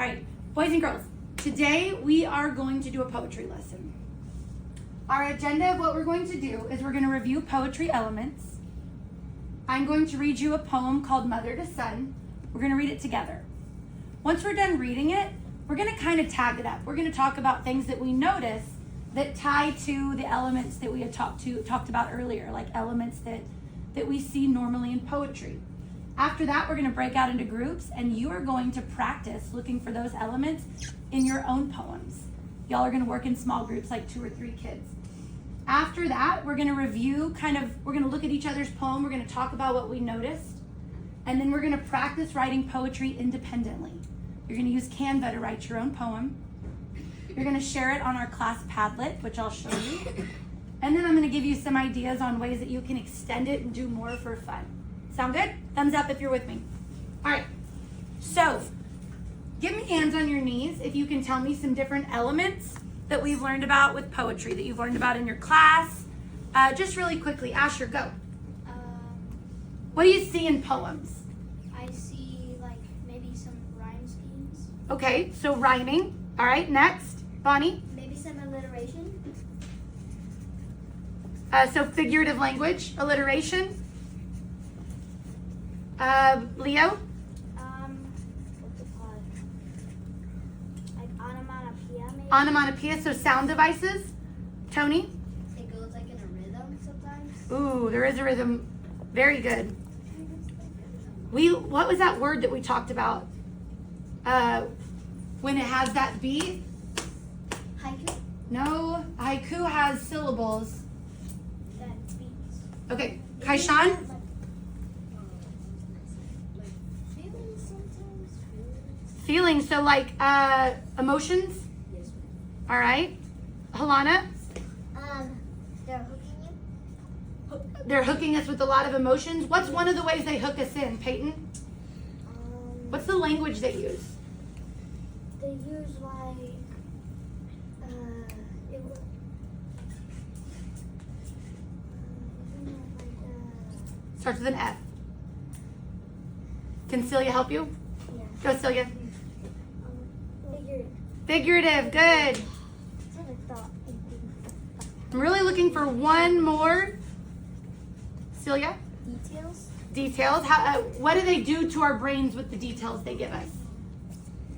All right, boys and girls, today we are going to do a poetry lesson. Our agenda of what we're going to do is we're going to review poetry elements. I'm going to read you a poem called Mother to Son. We're going to read it together. Once we're done reading it, we're going to kind of tag it up. We're going to talk about things that we notice that tie to the elements that we had talked about earlier, like elements that we see normally in poetry. After that, we're going to break out into groups, and you are going to practice looking for those elements in your own poems. Y'all are going to work in small groups, like 2 or 3 kids. After that, we're going to review, we're going to look at each other's poem, we're going to talk about what we noticed, and then we're going to practice writing poetry independently. You're going to use Canva to write your own poem. You're going to share it on our class Padlet, which I'll show you. And then I'm going to give you some ideas on ways that you can extend it and do more for fun. Sound good? Thumbs up if you're with me. All right. So, give me hands on your knees if you can tell me some different elements that we've learned about with poetry, that you've learned about in your class. Just really quickly. Asher, go. What do you see in poems? I see maybe some rhyme schemes. Okay, so rhyming. All right, next. Bonnie? Maybe some alliteration. So figurative language, alliteration. Leo? What's it called? Like onomatopoeia maybe? Onomatopoeia, so sound devices. Tony? It goes in a rhythm sometimes. Ooh, there is a rhythm. Very good. What was that word that we talked about? When it has that beat? Haiku? No, haiku has syllables. That beats. Okay, Kaishan? Feelings sometimes. Feelings, so emotions? Yes, All right. Halana? they're hooking you. They're hooking us with a lot of emotions. What's one of the ways they hook us in, Peyton? What's the language they use? They use Starts with an F. Can Celia help you? yeah. Go, Celia. Figurative. Figurative, good. That's what I thought. I'm really looking for one more. Celia? Details. Details. What do they do to our brains with the details they give us?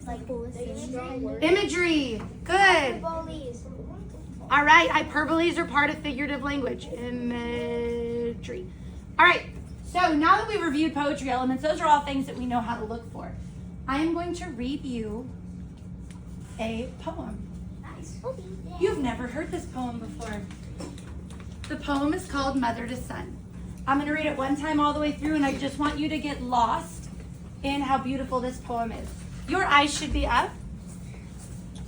Like strong words. Imagery. Good. Hyperboles. All right, hyperboles are part of figurative language. Imagery. All right, so now that we've reviewed poetry elements, those are all things that we know how to look for. I am going to read you a poem. Nice. You've never heard this poem before. The poem is called Mother to Son. I'm going to read it one time all the way through, and I just want you to get lost in how beautiful this poem is. Your eyes should be up.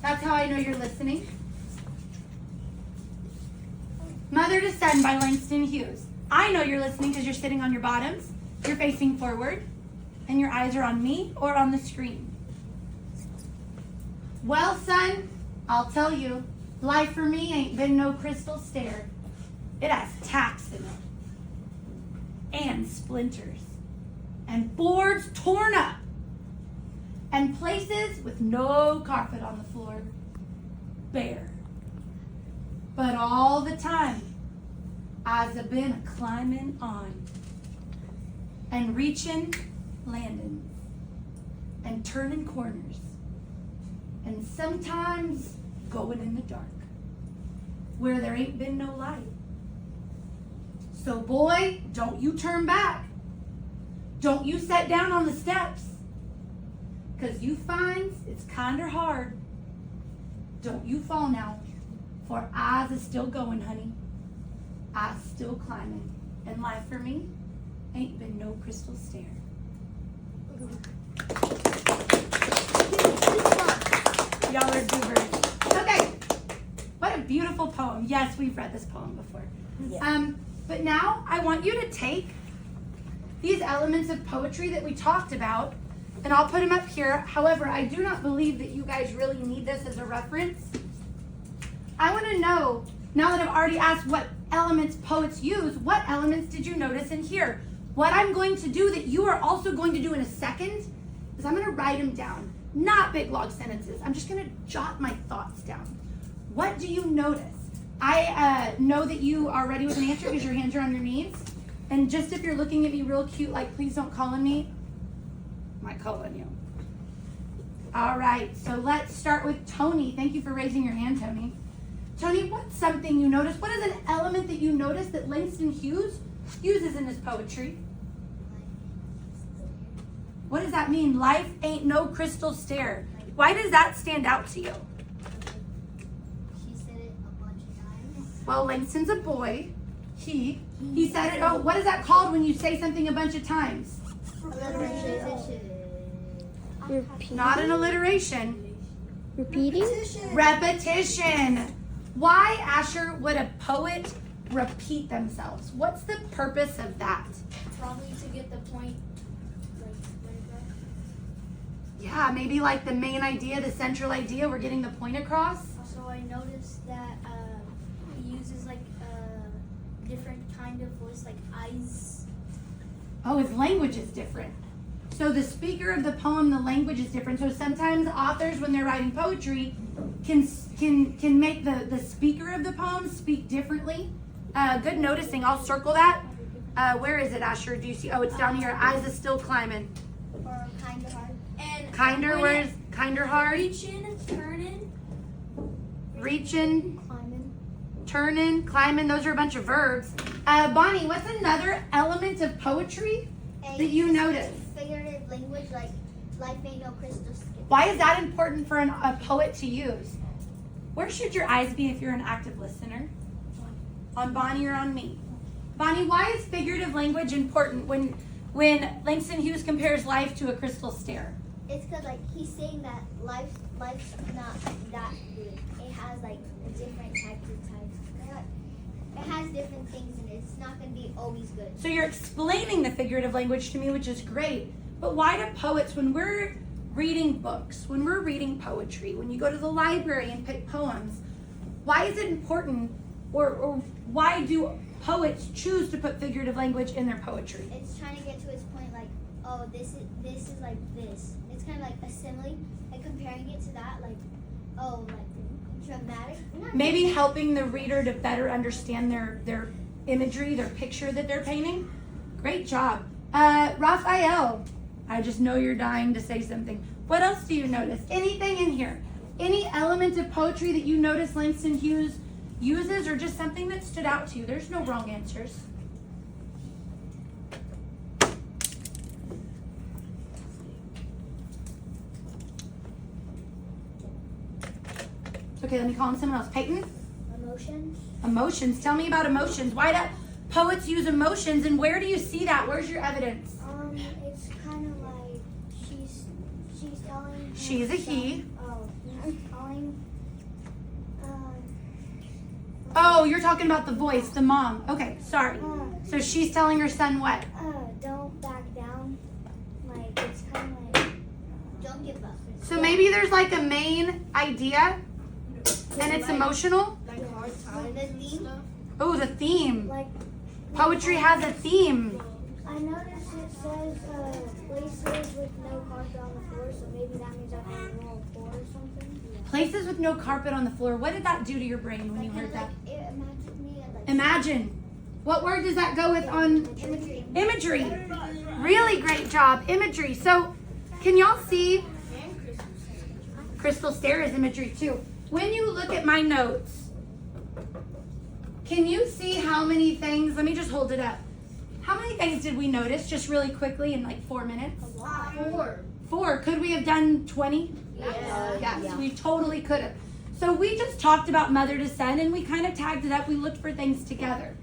That's how I know you're listening. Mother to Son by Langston Hughes. I know you're listening because you're sitting on your bottoms, you're facing forward, and your eyes are on me or on the screen. Well, son, I'll tell you, life for me ain't been no crystal stair. It has tacks in it, and splinters, and boards torn up, and places with no carpet on the floor, bare. But all the time, I've been a climbing on, and reaching landings, and turning corners, and sometimes going in the dark, where there ain't been no light. So boy, don't you turn back. Don't you sit down on the steps, 'cause you finds it's kinder hard. Don't you fall now, for I's is still going, honey. I's still climbing, and life for me ain't been no crystal stair. Y'all are goobers. Okay, what a beautiful poem. Yes, we've read this poem before. Yeah. But now I want you to take these elements of poetry that we talked about, and I'll put them up here. However, I do not believe that you guys really need this as a reference. I want to know, now that I've already asked what elements poets use, what elements did you notice in here? What I'm going to do that you are also going to do in a second is I'm going to write them down. Not big long sentences. I'm just gonna jot my thoughts down. What do you notice? I know that you are ready with an answer because your hands are on your knees. And just if you're looking at me real cute, like please don't call on me, I might call on you. All right, so let's start with Tony. Thank you for raising your hand, Tony. Tony, what's something you notice? What is an element that you notice that Langston Hughes uses in his poetry? What does that mean? Life ain't no crystal stair. Why does that stand out to you? She said it a bunch of times. Well, Langston's a boy. He said it. Oh, what is that called when you say something a bunch of times? Not an alliteration. Repeating? Repetition. Why, Asher, would a poet repeat themselves? What's the purpose of that? Probably to get the point. Yeah, maybe like the main idea, the central idea, we're getting the point across. Also, I noticed that he uses like a different kind of voice, like eyes. Oh, his language is different. So the speaker of the poem, the language is different. So sometimes authors, when they're writing poetry, can make the speaker of the poem speak differently. Good noticing. I'll circle that. Where is it, Asher? Do you see? Oh, it's down here. Eyes is still climbing. Or kind of hard. And Kinder, where's kinder hard? reaching, turning, Reaching, climbing. turning, climbing. Those are a bunch of verbs. Bonnie, what's another element of poetry that you notice? Figurative language, like life ain't no crystal skin. Why is that important for a poet to use? Where should your eyes be if you're an active listener? On Bonnie or on me? Bonnie, why is figurative language important when Langston Hughes compares life to a crystal stair? It's because like he's saying that life's not that good. It has like different types. It has different things in it. It's not gonna be always good. So you're explaining the figurative language to me, which is great. But why do poets, when we're reading books, when we're reading poetry, when you go to the library and pick poems, why is it important, or why do poets choose to put figurative language in their poetry? It's trying to get to its point, like, oh, this is like this. It's kind of like a simile, like comparing it to that, like, oh, like dramatic. Maybe helping the reader to better understand their imagery, their picture that they're painting. Great job. Raphael, I just know you're dying to say something. What else do you notice? Anything in here? Any element of poetry that you notice Langston Hughes uses, or just something that stood out to you? There's no wrong answers. Okay, let me call on someone else. Peyton? Emotions. Emotions. Tell me about emotions. Why do poets use emotions, and where do you see that? Where's your evidence? It's kind of like she's telling. She's a he. Oh, telling. Oh, you're talking about the voice, the mom. Okay, sorry. So she's telling her son what? Don't back down. Like it's kind of like don't give up. So maybe there's like a main idea, and it's emotional. Like hard time. The theme. Oh, the theme. Like Poetry has a theme. I noticed it says places with no carpet on the floor, so maybe that means I'm on the wrong floor or something. Places with no carpet on the floor. What did that do to your brain when you heard that? It imagined me like Imagine. What word does that go with on imagery. imagery? Really great job, imagery. So, can y'all see? Crystal stair is imagery too. When you look at my notes, can you see how many things? Let me just hold it up. How many things did we notice just really quickly in like 4 minutes? 4. 4. Could we have done 20? Yes, we totally could have. So we just talked about mother to son, and we kind of tagged it up. We looked for things together.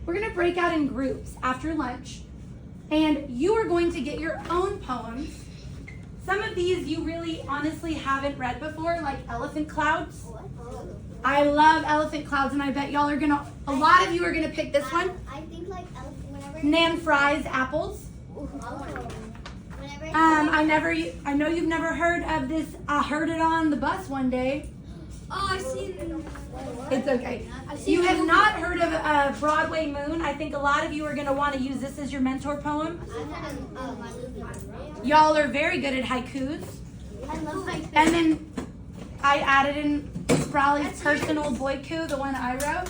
We're going to break out in groups after lunch, and you are going to get your own poems. Some of these you really honestly haven't read before, like Elephant Clouds. I love Elephant Clouds, and I bet y'all are gonna, a lot of you are gonna pick this one. I think like whenever. Nan Fry's Apples. Whenever. I know you've never heard of this. I heard it on the bus one day. Oh, I've seen. It's okay. You have not heard of Broadway Moon. I think a lot of you are gonna want to use this as your mentor poem. Y'all are very good at haikus. I love my And then I added in Sprawley's personal boy coup, the one I wrote.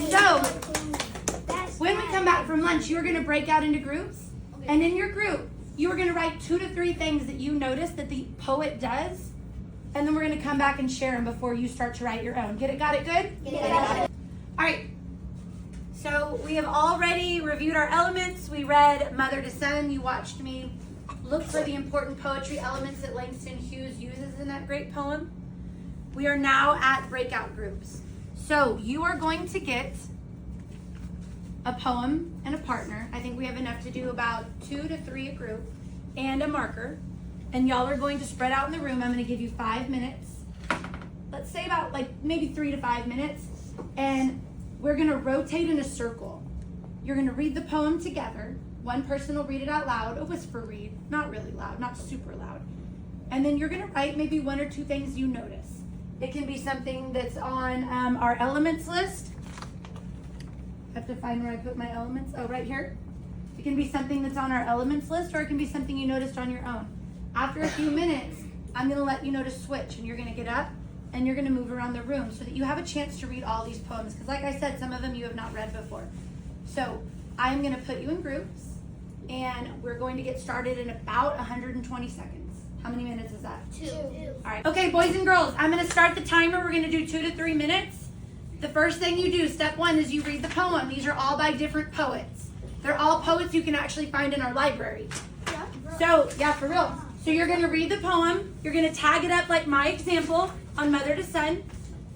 So, when we come back from lunch, you're going to break out into groups. And in your group, you are going to write 2 to 3 things that you notice that the poet does. And then we're going to come back and share them before you start to write your own. Get it? Got it good? All right. So we have already reviewed our elements. We read Mother to Son. You watched me look for the important poetry elements that Langston Hughes uses in that great poem. We are now at breakout groups. So you are going to get a poem and a partner. I think we have enough to do about 2 to 3 a group and a marker. And y'all are going to spread out in the room. I'm going to give you 5 minutes. Let's say about maybe 3 to 5 minutes. And we're going to rotate in a circle. You're going to read the poem together. One person will read it out loud, a whisper read, not really loud, not super loud. And then you're going to write maybe 1 or 2 things you notice. It can be something that's on our elements list. I have to find where I put my elements. Oh, right here. It can be something that's on our elements list, or it can be something you noticed on your own. After a few minutes, I'm going to let you know to switch, and you're going to get up and you're going to move around the room so that you have a chance to read all these poems. Because like I said, some of them you have not read before. So I'm going to put you in groups, and we're going to get started in about 120 seconds. How many minutes is that? 2. All right. Okay, boys and girls, I'm going to start the timer. We're going to do 2 to 3 minutes. The first thing you do, step 1, is you read the poem. These are all by different poets. They're all poets you can actually find in our library. So, yeah, for real. So you're going to read the poem. You're going to tag it up like my example on Mother to Son.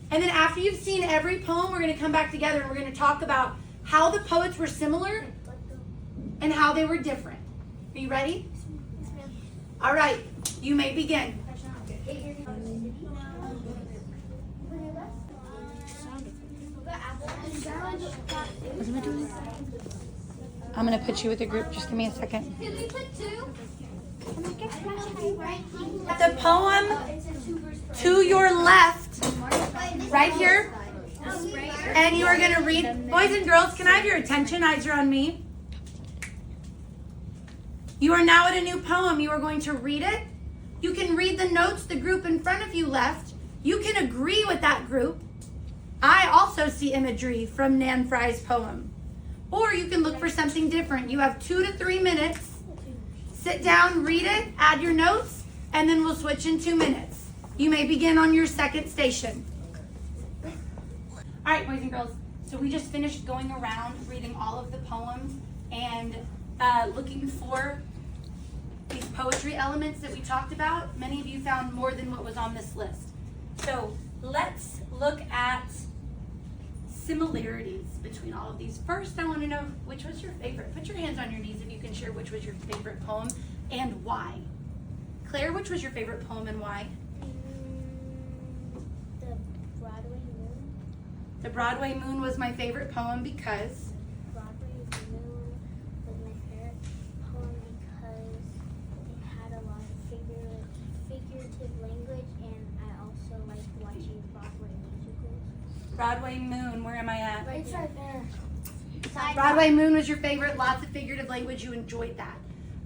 And then after you've seen every poem, we're going to come back together and we're going to talk about how the poets were similar and how they were different. Are you ready? All right. You may begin. I'm going to put you with a group. Just give me a second. Did we put 2? The poem to your left, right here, and you are going to read. Boys and girls, can I have your attention? Eyes are on me. You are now at a new poem. You are going to read it. You can read the notes the group in front of you left. You can agree with that group. I also see imagery from Nan Fry's poem. Or you can look for something different. You have 2 to 3 minutes. Sit down, read it, add your notes, and then we'll switch in 2 minutes. You may begin on your second station. All right, boys and girls. So we just finished going around reading all of the poems and looking for these poetry elements that we talked about. Many of you found more than what was on this list. So let's look at similarities between all of these. First, I want to know, which was your favorite? Put your hands on your knees if you can share which was your favorite poem and why. Claire, which was your favorite poem and why? The Broadway Moon. The Broadway Moon was my favorite poem because? Broadway Moon was my favorite poem because it had a lot of figurative language, and I also like watching Broadway musicals. Broadway Moon, where am I at? It's right there. Broadway Moon was your favorite, lots of figurative language, you enjoyed that.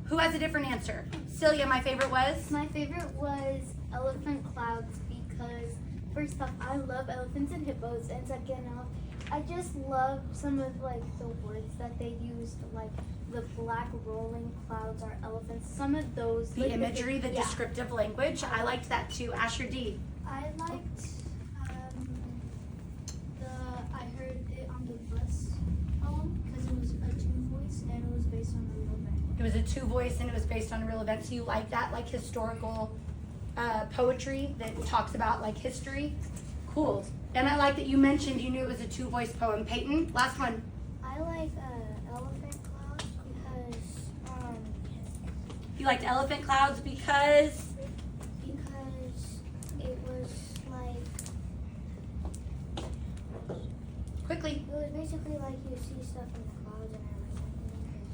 Who has a different answer? Celia, my favorite was? My favorite was Elephant Clouds because first off, I love elephants and hippos, and second off, I just love some of the words that they used, like the black rolling clouds are elephants. Some of those. The imagery, the descriptive language. I liked that too. Asher D. I liked I heard it on the bus poem because it was a 2-voice and it was based on a real event. It was a 2-voice and it was based on a real event. So you like that, like historical poetry that talks about history? Cool. And I like that you mentioned you knew it was a 2-voice poem. Peyton, last one. I like Elephant Clouds because You liked Elephant Clouds because? because it was Quickly. it was basically like you see stuff in the clouds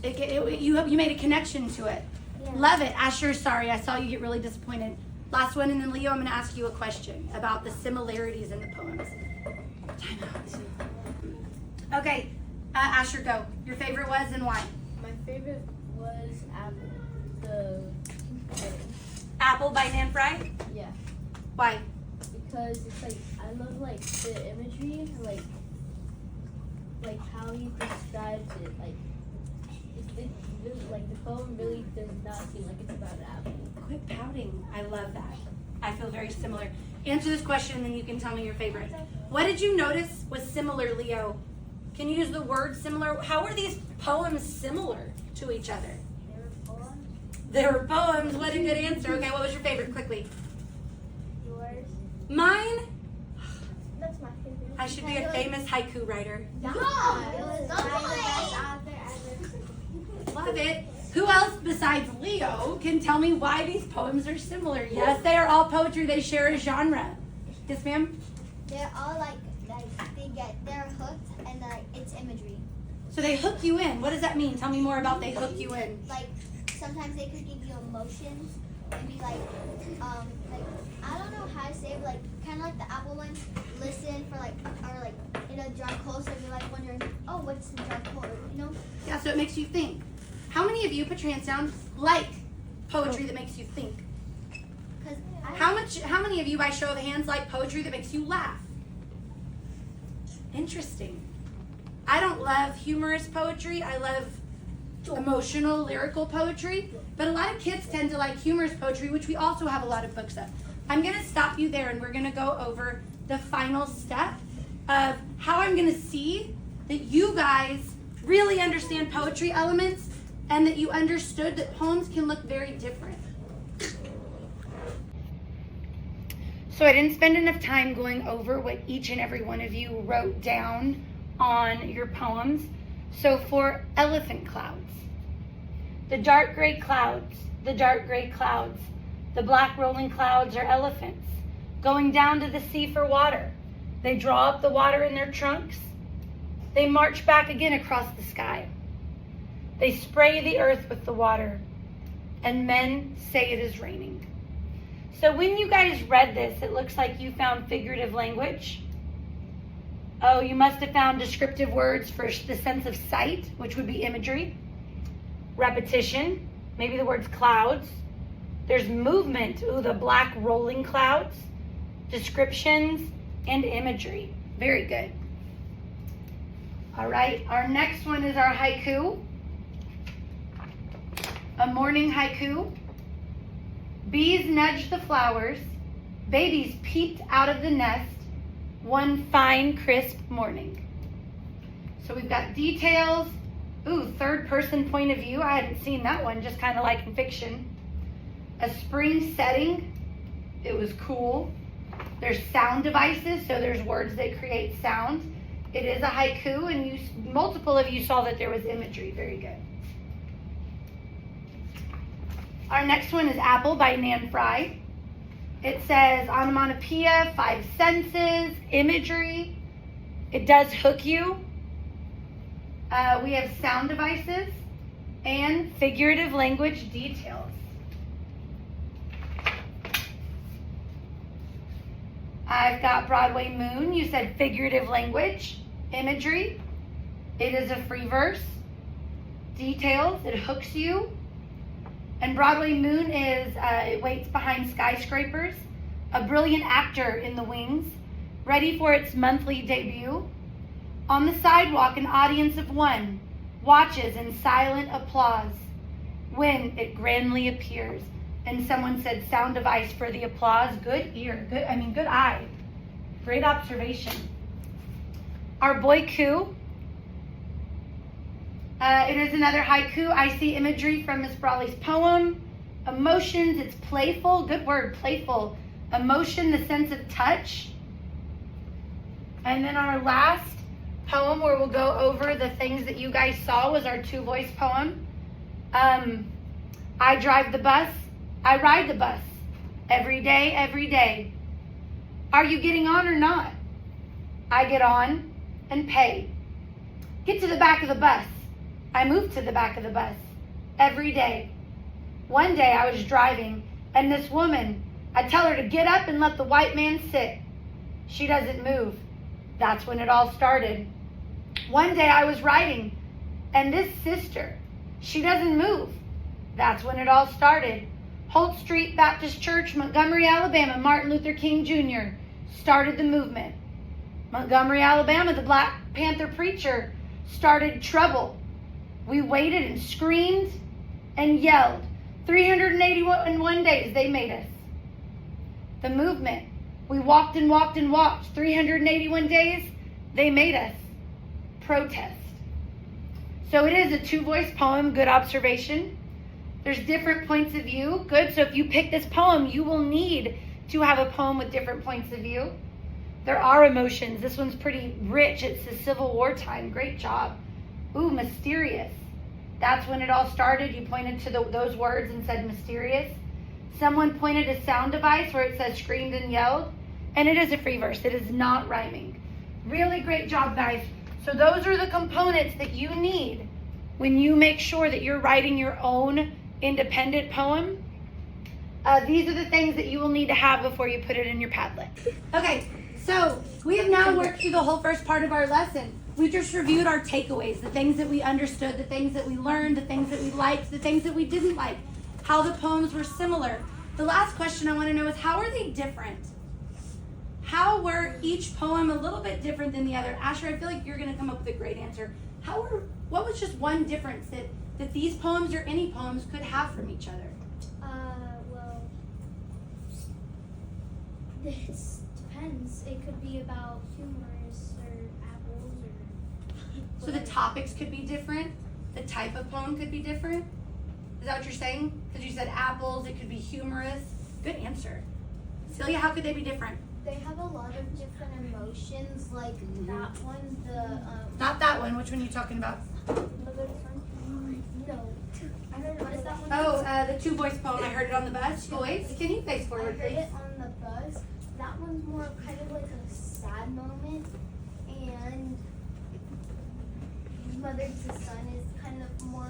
and everything. You made a connection to it. Yeah. Love it. Asher, sorry, I saw you get really disappointed. Last one, and then Leo, I'm going to ask you a question about the similarities in the poems. Time out. Okay, Asher, go. Your favorite was and why? My favorite was Apple. Apple by Nan Fry? Yeah. Why? Because it's like I love like the imagery, like how he describes it. Like like the poem really does not seem like it's about an apple. Quit pouting. I love that. I feel very similar. Answer this question and then you can tell me your favorite. What did you notice was similar, Leo? Can you use the word similar? How are these poems similar to each other? They were poems. They were poems. What a good answer. Okay, what was your favorite? Quickly. Yours. Mine? That's my favorite. I should be a famous haiku writer. Yeah. It was the best author ever. Love it. Who else besides Leo can tell me why these poems are similar? Yes, they are all poetry. They share a genre. Yes, ma'am? They're all like they're hooked and like it's imagery. So they hook you in. What does that mean? Tell me more about they hook you in. Like sometimes they could give you emotions and be like I don't know how to say it, but like kind of like the Apple ones. Listen for like or like in a dark hole, so you're like wondering, oh, what's in the dark hole? You know? Yeah, so it makes you think. How many of you, put your hands down, like poetry that makes you think? Cause How many of you, by show of hands, like poetry that makes you laugh? Interesting. I don't love humorous poetry. I love emotional, lyrical poetry. But a lot of kids tend to like humorous poetry, which we also have a lot of books of. I'm going to stop you there and we're going to go over the final step of how I'm going to see that you guys really understand poetry elements and that you understood that poems can look very different. So I didn't spend enough time going over what each and every one of you wrote down on your poems. So for elephant clouds, the dark gray clouds, the dark gray clouds, the black rolling clouds are elephants going down to the sea for water. They draw up the water in their trunks. They march back again across the sky. They spray the earth with the water, and men say it is raining. So when you guys read this, it looks like you found figurative language. Oh, you must have found descriptive words for the sense of sight, which would be imagery. Repetition, maybe the words clouds. There's movement, ooh, the black rolling clouds. Descriptions and imagery. Very good. All right, our next one is our haiku. A morning haiku. Bees nudged the flowers. Babies peeped out of the nest. One fine, crisp morning. So we've got details. Ooh, third person point of view. I hadn't seen that one, just kind of like in fiction. A spring setting. It was cool. There's sound devices, so there's words that create sound. It is a haiku, and multiple of you saw that there was imagery. Very good. Our next one is Apple by Nan Fry. It says onomatopoeia, 5 senses, imagery. It does hook you. We have sound devices and figurative language details. I've got Broadway Moon. You said figurative language, imagery. It is a free verse. Details, it hooks you. And Broadway Moon is, it waits behind skyscrapers. A brilliant actor in the wings, ready for its monthly debut. On the sidewalk, an audience of one watches in silent applause when it grandly appears. And someone said sound device for the applause. Good ear, good eye. Great observation. Our boiku. It is another haiku. I see imagery from Miss Brawley's poem. Emotions, it's playful. Good word, playful. Emotion, the sense of touch. And then our last poem where we'll go over the things that you guys saw was our 2-voice poem. I drive the bus. I ride the bus. Every day, every day. Are you getting on or not? I get on and pay. Get to the back of the bus. I move to the back of the bus. Every day. One day I was driving, and this woman, I tell her to get up and let the white man sit. She doesn't move. That's when it all started. One day I was riding, and this sister, she doesn't move. That's when it all started. Holt Street Baptist Church, Montgomery, Alabama, Martin Luther King Jr. started the movement. Montgomery, Alabama, the Black Panther preacher started trouble. We waited and screamed and yelled. 381 days they made us. The movement. We walked and walked and walked. 381 days they made us. Protest. So it is a two-voice poem. Good observation. There's different points of view. Good. So if you pick this poem, you will need to have a poem with different points of view. There are emotions. This one's pretty rich. It's the Civil War time. Great job. Ooh, mysterious. That's when it all started. You pointed to those words and said mysterious. Someone pointed a sound device where it says screamed and yelled. And it is a free verse. It is not rhyming. Really great job, guys. So those are the components that you need when you make sure that you're writing your own independent poem. These are the things that you will need to have before you put it in your Padlet. Okay, so we have now worked through the whole first part of our lesson. We just reviewed our takeaways, the things that we understood, the things that we learned, the things that we liked, the things that we didn't like, how the poems were similar. The last question I want to know is, how are they different? How were each poem a little bit different than the other? Asher, I feel like you're going to come up with a great answer. What was just one difference that these poems or any poems could have from each other? Well, this depends. It could be about humorous or apples or... So the topics could be different? The type of poem could be different? Is that what you're saying? Because you said apples, it could be humorous. Good answer. Celia, how could they be different? They have a lot of different emotions, like that one, Not that one. Which one are you talking about? No. I heard it. What is that one? Oh, the two-voice poem. I heard it on the bus. Boys, can you face I forward, heard please? it on the bus. That one's more kind of like a sad moment, and Mother to Son is kind of more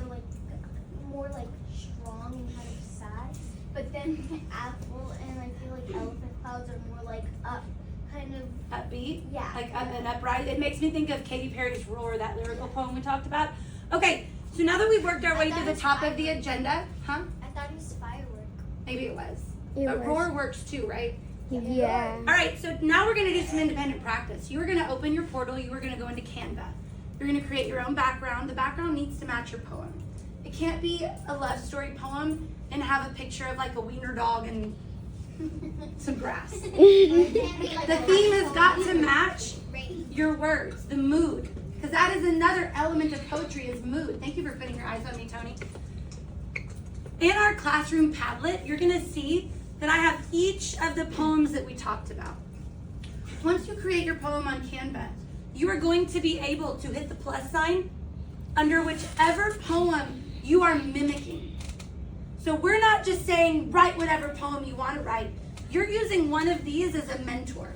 like strong and kind of sad. But then Apple and I feel like Elephant Clouds are more like up, kind of Upbeat? Yeah. Like up and upright. It makes me think of Katy Perry's Roar, that lyrical poem we talked about. Okay, so now that we've worked our way to the top of the agenda, huh? I thought it was firework. Maybe it was. It But was. Roar works too, right? Yeah. All right, so now we're going to do some independent practice. You are going to open your portal. You are going to go into Canva. You're going to create your own background. The background needs to match your poem. It can't be a love story poem and have a picture of like a wiener dog and some grass. The theme has got to match your words, the mood, because that is another element of poetry is mood. Thank you for putting your eyes on me, Tony. In our classroom Padlet, you're going to see that I have each of the poems that we talked about. Once you create your poem on Canva, you are going to be able to hit the plus sign under whichever poem you are mimicking. So we're not just saying write whatever poem you want to write. You're using one of these as a mentor.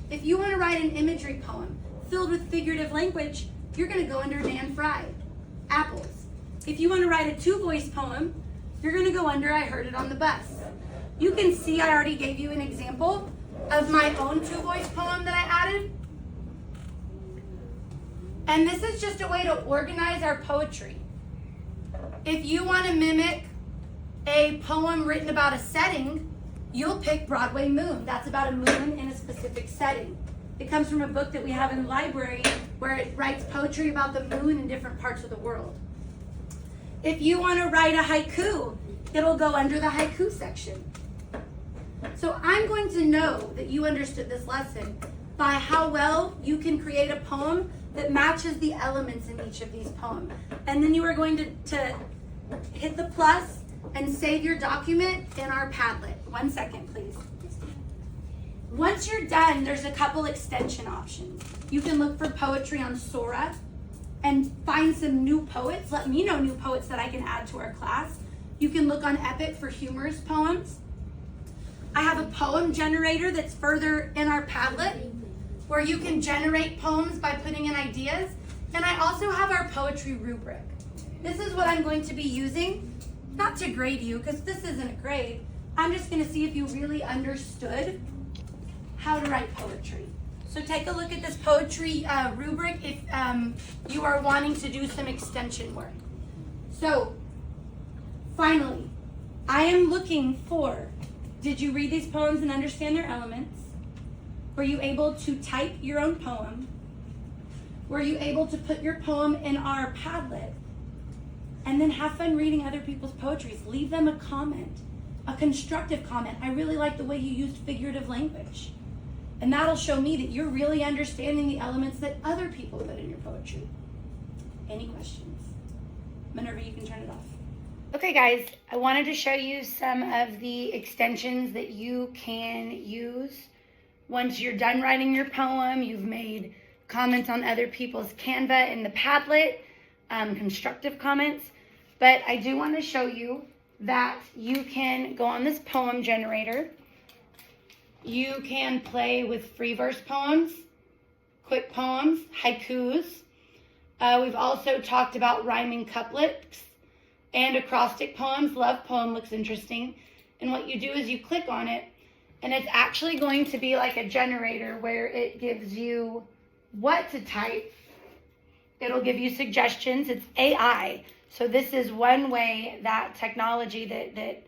If you want to write an imagery poem filled with figurative language, you're going to go under Dan Fry, Apples. If you want to write a two-voice poem, you're going to go under I Heard It on the Bus. You can see I already gave you an example of my own two-voice poem that I added. And this is just a way to organize our poetry. If you want to mimic a poem written about a setting, you'll pick Broadway Moon. That's about a moon in a specific setting. It comes from a book that we have in the library where it writes poetry about the moon in different parts of the world. If you want to write a haiku, it'll go under the haiku section. So I'm going to know that you understood this lesson by how well you can create a poem that matches the elements in each of these poems. And then you are going to hit the plus and save your document in our Padlet. 1 second, please. Once you're done, there's a couple extension options. You can look for poetry on Sora and find some new poets. Let me know new poets that I can add to our class. You can look on Epic for humorous poems. I have a poem generator that's further in our Padlet where you can generate poems by putting in ideas. And I also have our poetry rubric. This is what I'm going to be using, not to grade you, because this isn't a grade. I'm just going to see if you really understood how to write poetry. So take a look at this poetry rubric if you are wanting to do some extension work. So, finally, I am looking for, did you read these poems and understand their elements? Were you able to type your own poem? Were you able to put your poem in our Padlet? And then have fun reading other people's poetries. Leave them a comment, a constructive comment. I really like the way you used figurative language. And that'll show me that you're really understanding the elements that other people put in your poetry. Any questions? Minerva, you can turn it off. Okay guys, I wanted to show you some of the extensions that you can use once you're done writing your poem. You've made comments on other people's Canva in the Padlet, constructive comments. But I do want to show you that you can go on this poem generator. You can play with free verse poems, quick poems, haikus. We've also talked about rhyming couplets and acrostic poems. Love poem looks interesting. And what you do is you click on it, and it's actually going to be like a generator where it gives you what to type. It'll give you suggestions. It's AI. So this is one way that technology, that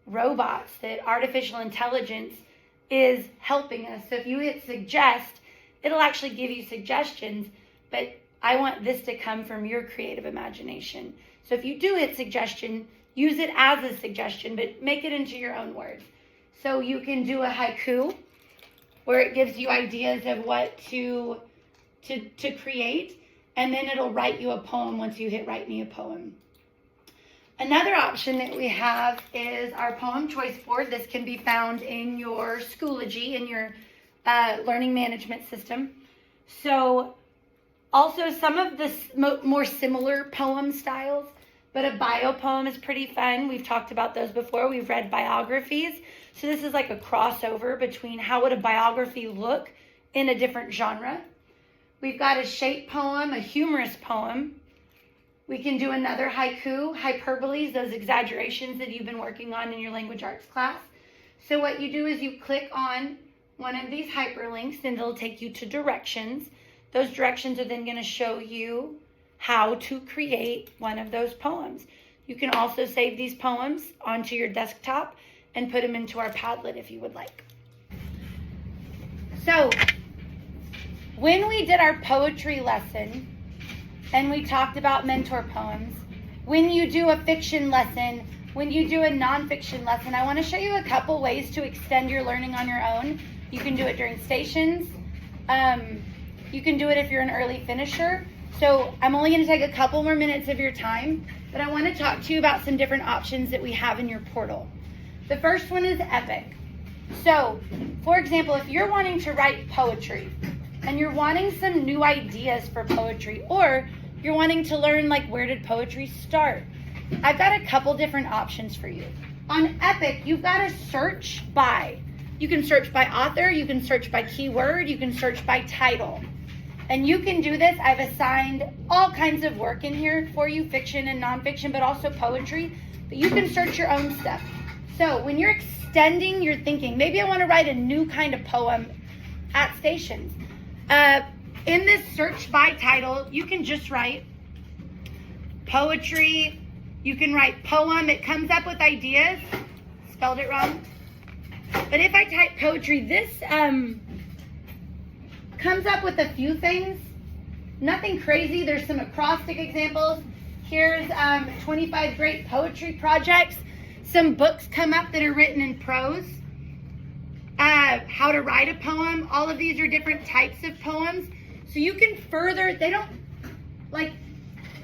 robots, that artificial intelligence is helping us. So if you hit suggest, it'll actually give you suggestions, but I want this to come from your creative imagination. So if you do hit suggestion, use it as a suggestion, but make it into your own words. So you can do a haiku where it gives you ideas of what to create, and then it'll write you a poem once you hit write me a poem. Another option that we have is our poem choice board. This can be found in your Schoology, in your learning management system. So also some of the more similar poem styles, but a bio poem is pretty fun. We've talked about those before. We've read biographies. So this is like a crossover between how would a biography look in a different genre. We've got a shape poem, a humorous poem. We can do another haiku, hyperboles, those exaggerations that you've been working on in your language arts class. So what you do is you click on one of these hyperlinks and it'll take you to directions. Those directions are then going to show you how to create one of those poems. You can also save these poems onto your desktop and put them into our Padlet if you would like. So when we did our poetry lesson and we talked about mentor poems, when you do a fiction lesson, when you do a nonfiction lesson, I want to show you a couple ways to extend your learning on your own. You can do it during stations. You can do it if you're an early finisher. So I'm only going to take a couple more minutes of your time, but I want to talk to you about some different options that we have in your portal. The first one is Epic. So, for example, if you're wanting to write poetry and you're wanting some new ideas for poetry, or you're wanting to learn like where did poetry start, I've got a couple different options for you. On Epic, you've got to search by. You can search by author, you can search by keyword, you can search by title. And you can do this. I've assigned all kinds of work in here for you, fiction and nonfiction, but also poetry. But you can search your own stuff. So when you're extending your thinking, maybe I want to write a new kind of poem at stations. In this search by title, you can just write poetry. You can write poem. It comes up with ideas. Spelled it wrong. But if I type poetry, this comes up with a few things. Nothing crazy. There's some acrostic examples. Here's 25 great poetry projects. Some books come up that are written in prose. How to write a poem. All of these are different types of poems. So you can further, they don't, like,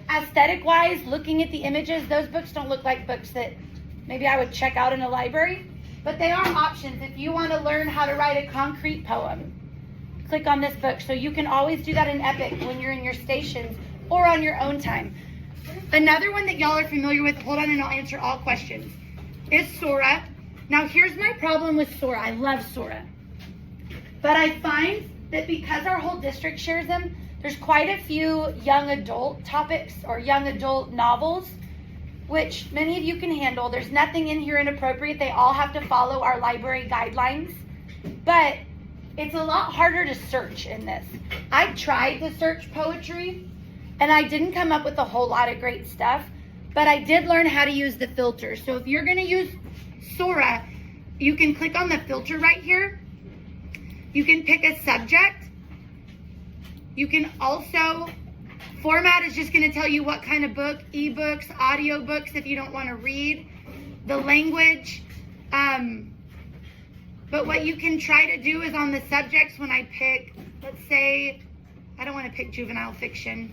aesthetic-wise, looking at the images, those books don't look like books that maybe I would check out in a library. But they are options if you want to learn how to write a concrete poem. Click on this book. So you can always do that in Epic when you're in your stations or on your own time. Another one that y'all are familiar with, hold on and I'll answer all questions, is Sora. Now here's my problem with Sora. I love Sora. But I find that because our whole district shares them, there's quite a few young adult topics or young adult novels, which many of you can handle. There's nothing in here inappropriate. They all have to follow our library guidelines. But it's a lot harder to search in this. I tried to search poetry and I didn't come up with a whole lot of great stuff. but I did learn how to use the filter. So if you're gonna use Sora, you can click on the filter right here. You can pick a subject. You can also, format is just gonna tell you what kind of book, ebooks, audio books if you don't wanna read, the language. But what you can try to do is on the subjects when I pick, let's say, I don't wanna pick juvenile fiction.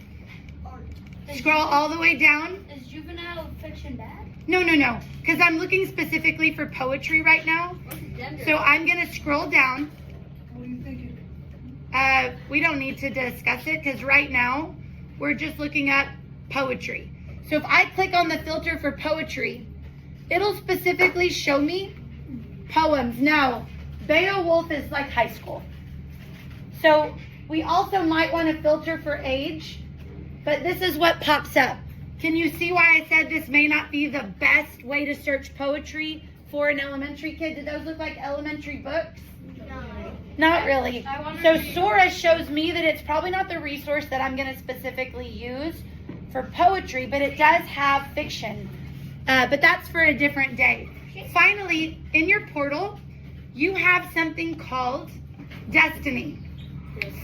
Scroll all the way down. Is juvenile fiction bad? No, because I'm looking specifically for poetry right now. What's gender? So I'm gonna scroll down. What are you thinking? We don't need to discuss it because right now we're just looking at poetry. So if I click on the filter for poetry, it'll specifically show me poems. Now, Beowulf is like high school. So we also might want to filter for age, but this is what pops up. Can you see why I said this may not be the best way to search poetry for an elementary kid? Do those look like elementary books? No. Not really. I wonder So if you- Sora shows me that it's probably not the resource that I'm going to specifically use for poetry, but it does have fiction. But that's for a different day. Finally, in your portal, you have something called Destiny.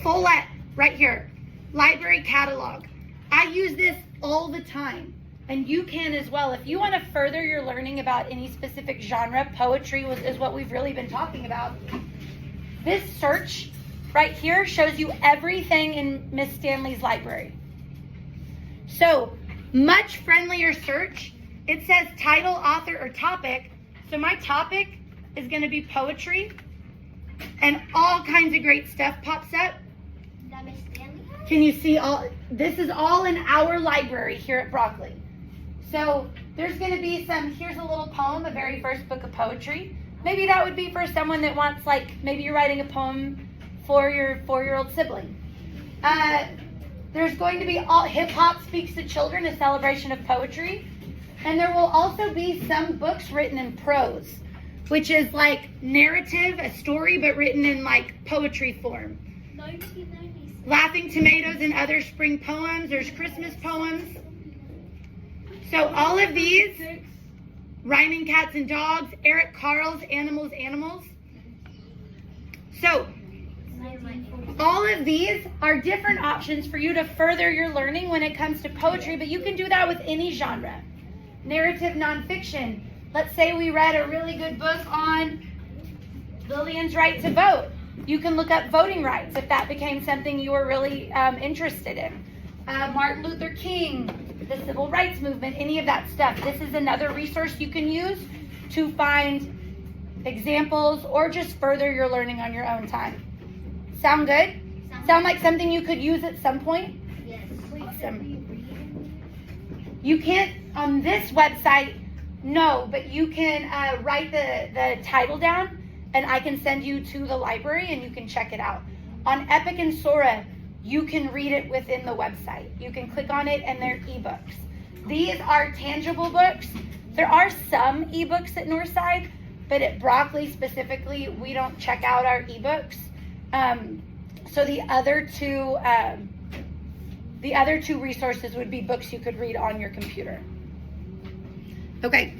Follett, right here. Library catalog. I use this all the time, and you can as well. If you want to further your learning about any specific genre, poetry is what we've really been talking about. This search right here shows you everything in Miss Stanley's library. So, much friendlier search. It says title, author, or topic. So my topic is going to be poetry, and all kinds of great stuff pops up. That Miss Stanley has? Can you see all? This is all in our library here at Broccoli. So there's going to be some, here's a little poem, a very first book of poetry. Maybe that would be for someone that wants, like, maybe you're writing a poem for your 4-year-old sibling. There's going to be all Hip Hop Speaks to Children, a celebration of poetry. And there will also be some books written in prose, which is like narrative, a story, but written in like poetry form. 1996. Laughing Tomatoes and Other Spring Poems. There's Christmas poems. So all of these, Rhyming Cats and Dogs, Eric Carle's Animals, Animals. So all of these are different options for you to further your learning when it comes to poetry, but you can do that with any genre. Narrative nonfiction. Let's say we read a really good book on Lillian's right to vote. You can look up voting rights if that became something you were really interested in. Martin Luther King, the civil rights movement, any of that stuff. This is another resource you can use to find examples or just further your learning on your own time. Sound good? Sound like something you could use at some point? Yes. Awesome. You can't, on this website, no, but you can write the title down and I can send you to the library and you can check it out. On Epic and Sora, you can read it within the website. You can click on it and they're ebooks. These are tangible books. There are some ebooks at Northside, but at Broccoli specifically, we don't check out our ebooks. So the other two resources would be books you could read on your computer. Okay.